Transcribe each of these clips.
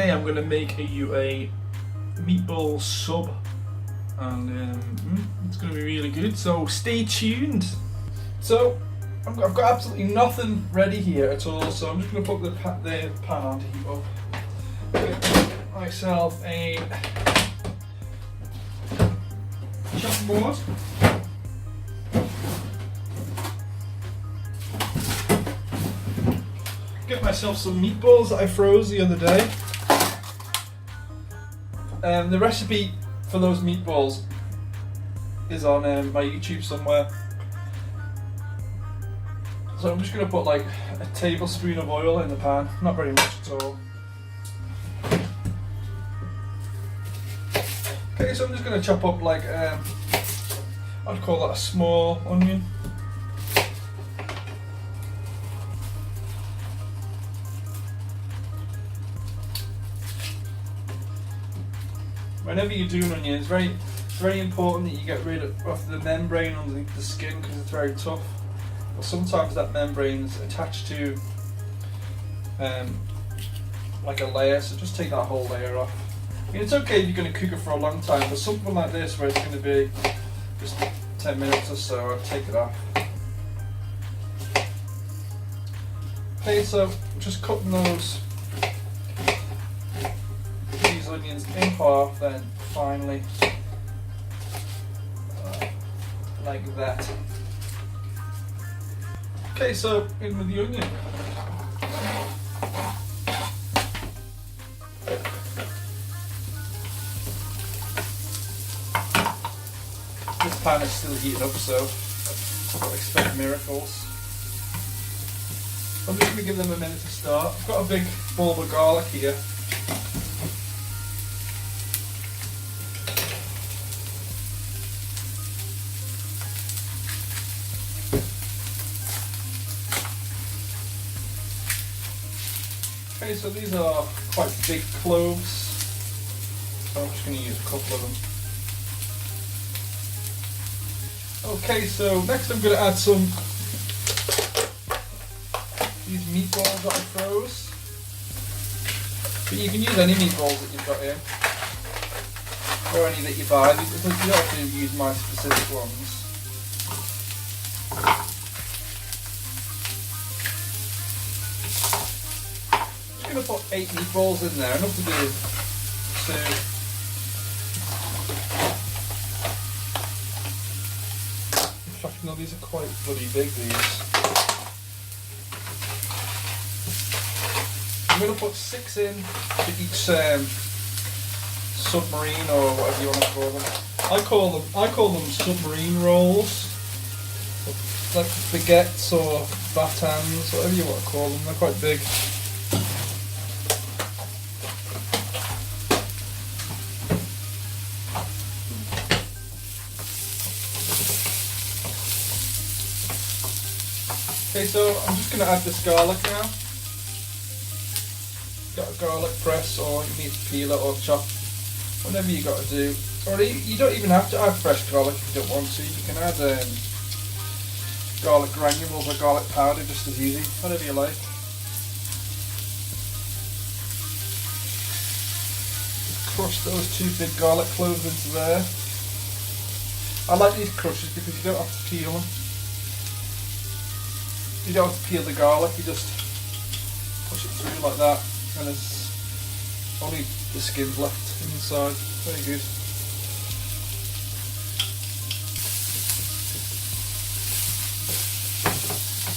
today I'm going to make you a meatball sub, and it's going to be really good, so stay tuned. So I've got absolutely nothing ready here at all, so I'm just going to put the pan on to heat up. Get myself a chopping board. Get myself some meatballs that I froze the other day. The recipe for those meatballs is on my YouTube somewhere. So I'm just going to put like a tablespoon of oil in the pan, not very much at all. Okay, so I'm just going to chop up like, I'd call that a small onion. Whenever you do an onion, it's very important that you get rid of the membrane underneath the skin because it's very tough. But sometimes that membrane is attached to like a layer, so just take that whole layer off. I mean, it's okay if you're going to cook it for a long time, but something like this where it's going to be just 10 minutes or so, I'll take it off. Okay, so just cutting these onions in half, then finally like that. Okay, so in with the onion. This pan is still heating up, so don't expect miracles. I'm just going to give them a minute to start. I've got a big bulb of garlic here. Okay, so these are quite big cloves, so I'm just going to use a couple of them. Okay, so next I'm going to add some these meatballs that I froze. But you can use any meatballs that you've got here, or any that you buy. You don't have to use my specific ones. I'm going to put 8 meatballs in there, enough to do 2. In fact, no, these are quite bloody big, these. I'm going to put 6 in to each submarine, or whatever you want to call them. I call them submarine rolls, like baguettes or batons, whatever you want to call them. They're quite big. Okay, so I'm just going to add this garlic now. Got a garlic press, or you need to peel it or chop, whatever you got to do. Or you don't even have to add fresh garlic if you don't want to. You can add garlic granules or garlic powder just as easy, whatever you like. Just crush those 2 big garlic cloves into there. I like these crushes because you don't have to peel them. You don't have to peel the garlic, you just push it through like that, and there's only the skin's left inside. Very good.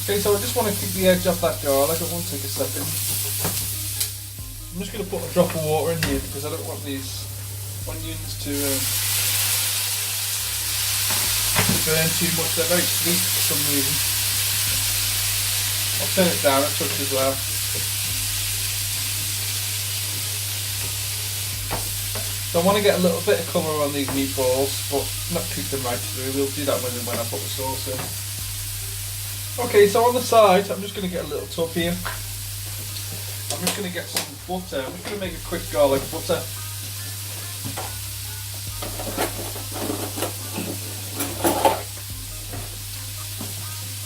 Okay, so I just want to keep the edge off that garlic. It won't take a second. I'm just going to put a drop of water in here because I don't want these onions to burn too much. They're very sweet for some reason. I'll turn it down a touch as well. So I want to get a little bit of colour on these meatballs, but not cook them right through. We'll do that when I put the sauce in. Okay, so on the side, I'm just going to get a little tub here. I'm just going to get some butter. I'm just going to make a quick garlic butter.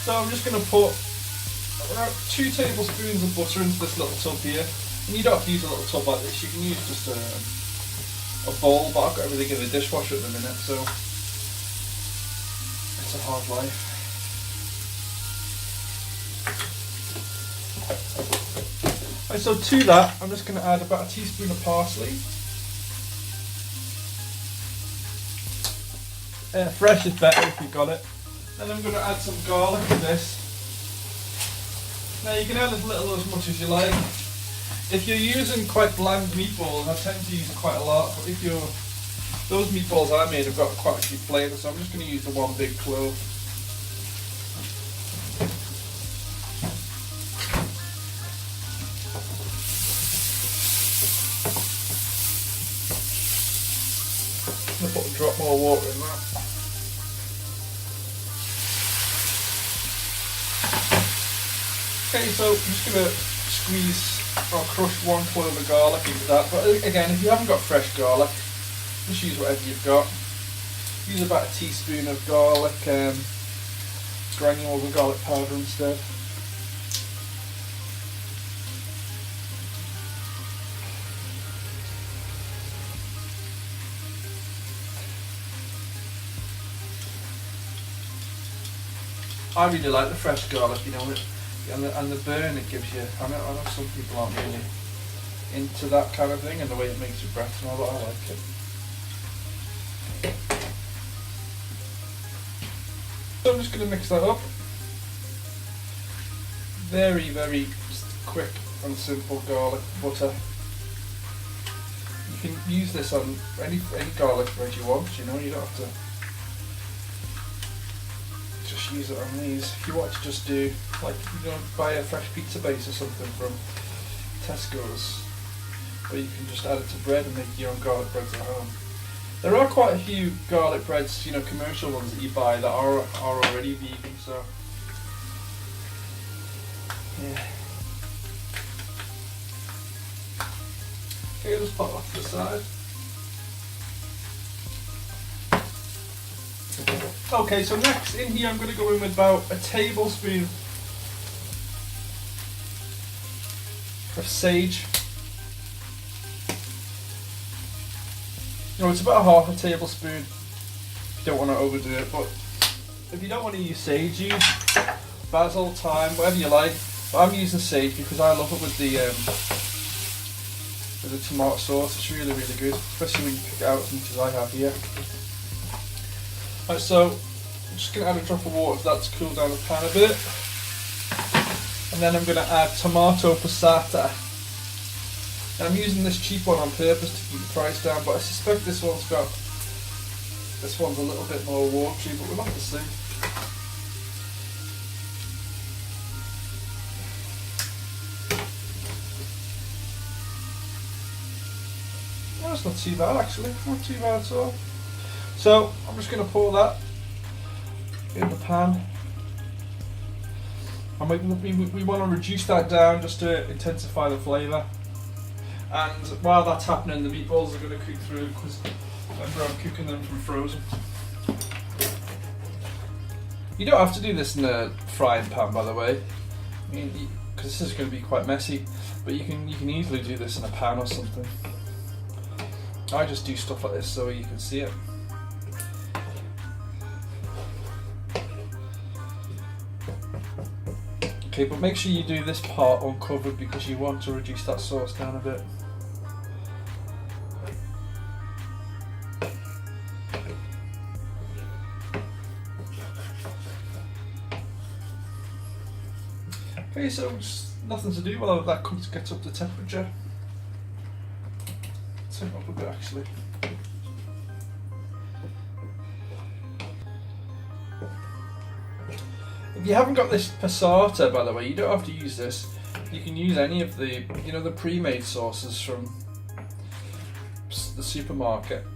So I'm just going to put about 2 tablespoons of butter into this little tub here. And you don't have to use a little tub like this, you can use just a bowl, but I've got everything in the dishwasher at the minute, so it's a hard life. Right, so to that, I'm just going to add about a teaspoon of parsley. Fresh is better if you've got it. Then I'm going to add some garlic to this. Now you can add as little or as much as you like. If you're using quite bland meatballs, I tend to use quite a lot, but if those meatballs I made have got quite a few flavours, so I'm just going to use the one big clove. I'm going to put a drop more water in that. Okay, so I'm just going to squeeze or crush 1 clove of garlic into that, but again, if you haven't got fresh garlic, just use whatever you've got. Use about a teaspoon of garlic granules and garlic powder instead. I really like the fresh garlic, you know, and the burn it gives you. I know some people aren't really into that kind of thing and the way it makes your breath smell, but I like it. So I'm just going to mix that up. Very, very quick and simple garlic butter. You can use this on any garlic bread you want, you know, you don't have to just use it on these. If you want to just do, like, you know, buy a fresh pizza base or something from Tesco's, or you can just add it to bread and make your own garlic breads at home. There are quite a few garlic breads, you know, commercial ones that you buy that are already vegan, so yeah. Okay, just pop off to the side. Okay, so next in here I'm going to go in with about a tablespoon of sage. No, it's about half a tablespoon if you don't want to overdo it, but if you don't want to use sage, use basil, thyme, whatever you like. But I'm using sage because I love it with the tomato sauce. It's really, really good, especially when you pick it out as much as I have here. Right, so I'm just going to add a drop of water for that to cool down the pan a bit. And then I'm going to add tomato passata. Now I'm using this cheap one on purpose to keep the price down, but I suspect this one's a little bit more watery, but we'll have to see. Well, that's not too bad actually, not too bad at all. So I'm just going to pour that in the pan. And we want to reduce that down just to intensify the flavour. And while that's happening, the meatballs are going to cook through because remember I'm cooking them from frozen. You don't have to do this in a frying pan, by the way. I mean, because this is going to be quite messy. But you can easily do this in a pan or something. I just do stuff like this so you can see it. Okay, but make sure you do this part uncovered because you want to reduce that sauce down a bit. Okay, so just nothing to do while that gets up to temperature. Turn it up a bit actually. If you haven't got this passata, by the way, you don't have to use this. You can use any of the, you know, the pre-made sauces from the supermarket.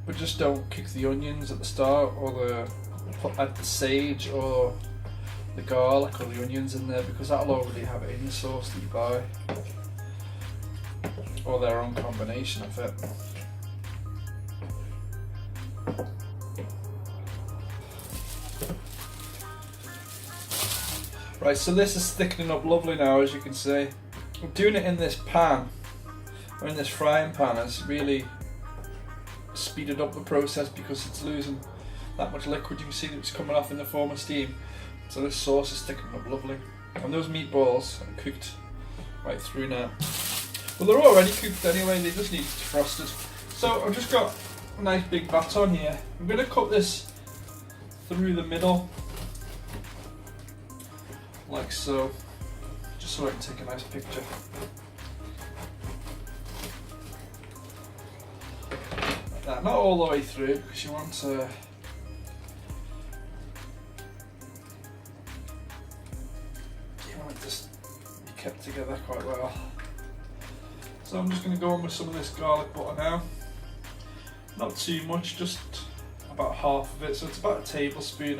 But just don't cook the onions at the start, or add the sage or the garlic or the onions in there, because that'll already have it in the sauce that you buy, or their own combination of it. Right, so this is thickening up lovely now, as you can see. doing it in this pan, or in this frying pan, has really speeded up the process because it's losing that much liquid. You can see that it's coming off in the form of steam. So this sauce is sticking up lovely. And those meatballs are cooked right through now. Well, they're already cooked anyway, they just need defrosted. So I've just got a nice big baton here. I'm going to cut this through the middle, like so, just so I can take a nice picture. Like that. Not all the way through, because you want to just be kept together quite well. So I'm just going to go on with some of this garlic butter now. Not too much, just about half of it. So it's about a tablespoon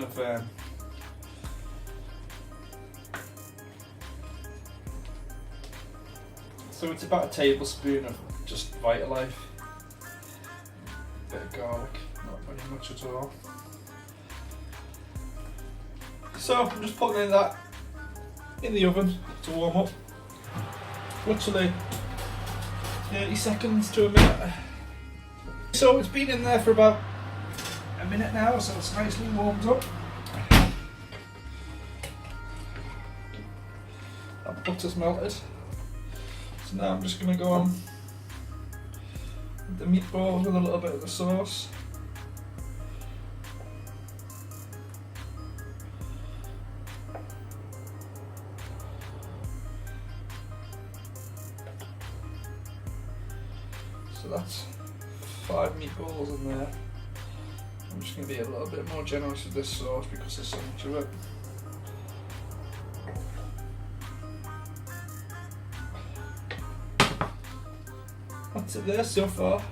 of just Vitalife. Bit of garlic, not very much at all. So I'm just putting that in the oven to warm up. Literally 30 seconds to a minute. So it's been in there for about a minute now, so it's nicely warmed up. That butter's melted. So now I'm just going to go on with the meatballs with a little bit of the sauce. So that's 5 meatballs in there. I'm just going to be a little bit more generous with this sauce because there's so much of it. That's it there so far.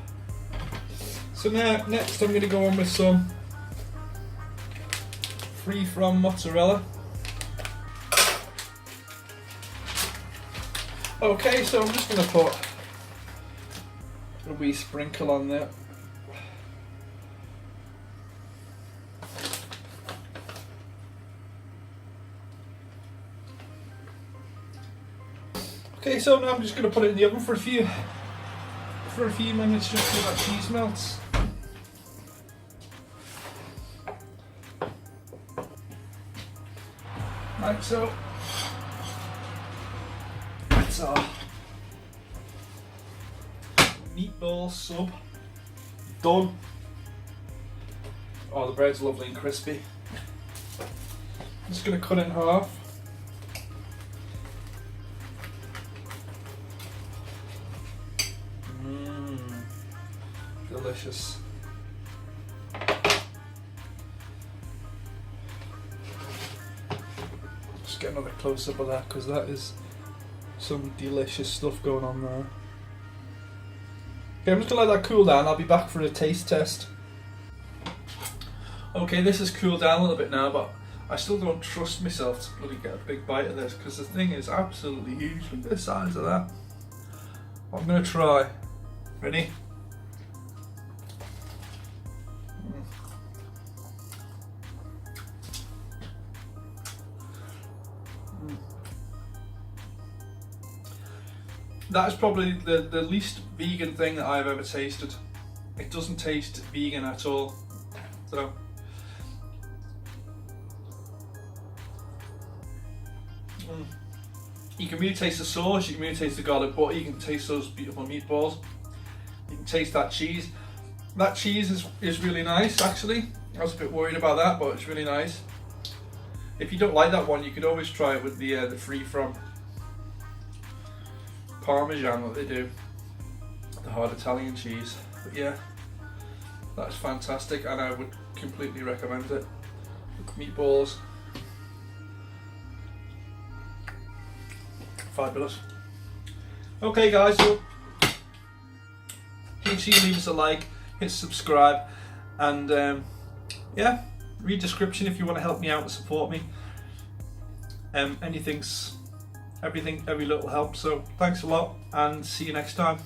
So now, next I'm going to go on with some free from mozzarella. Okay, so I'm just going to put a wee sprinkle on there. Okay, so now I'm just going to put it in the oven for a few minutes just so that cheese melts. Right, so that's our meatball sub done. Oh, the bread's lovely and crispy. I'm just going to cut it in half. Delicious. Just get another close up of that because that is some delicious stuff going on there. Okay, I'm just going to let that cool down. I'll be back for a taste test. Okay, this has cooled down a little bit now, but I still don't trust myself to bloody get a big bite of this because the thing is absolutely huge. Look at the size of that. I'm going to try. Ready? That is probably the least vegan thing that I've ever tasted. It doesn't taste vegan at all. So you can really taste the sauce, you can really taste the garlic butter, you can taste those beautiful meatballs. You can taste that cheese. That cheese is really nice actually. I was a bit worried about that, but it's really nice. If you don't like that one, you could always try it with the free from Parmesan that they do, the hard Italian cheese. But yeah, that's fantastic and I would completely recommend it. Meatballs, fabulous. Okay guys, so make sure you leave us a like, hit subscribe, and yeah, read description if you want to help me out and support me. Every little helps, so thanks a lot and see you next time.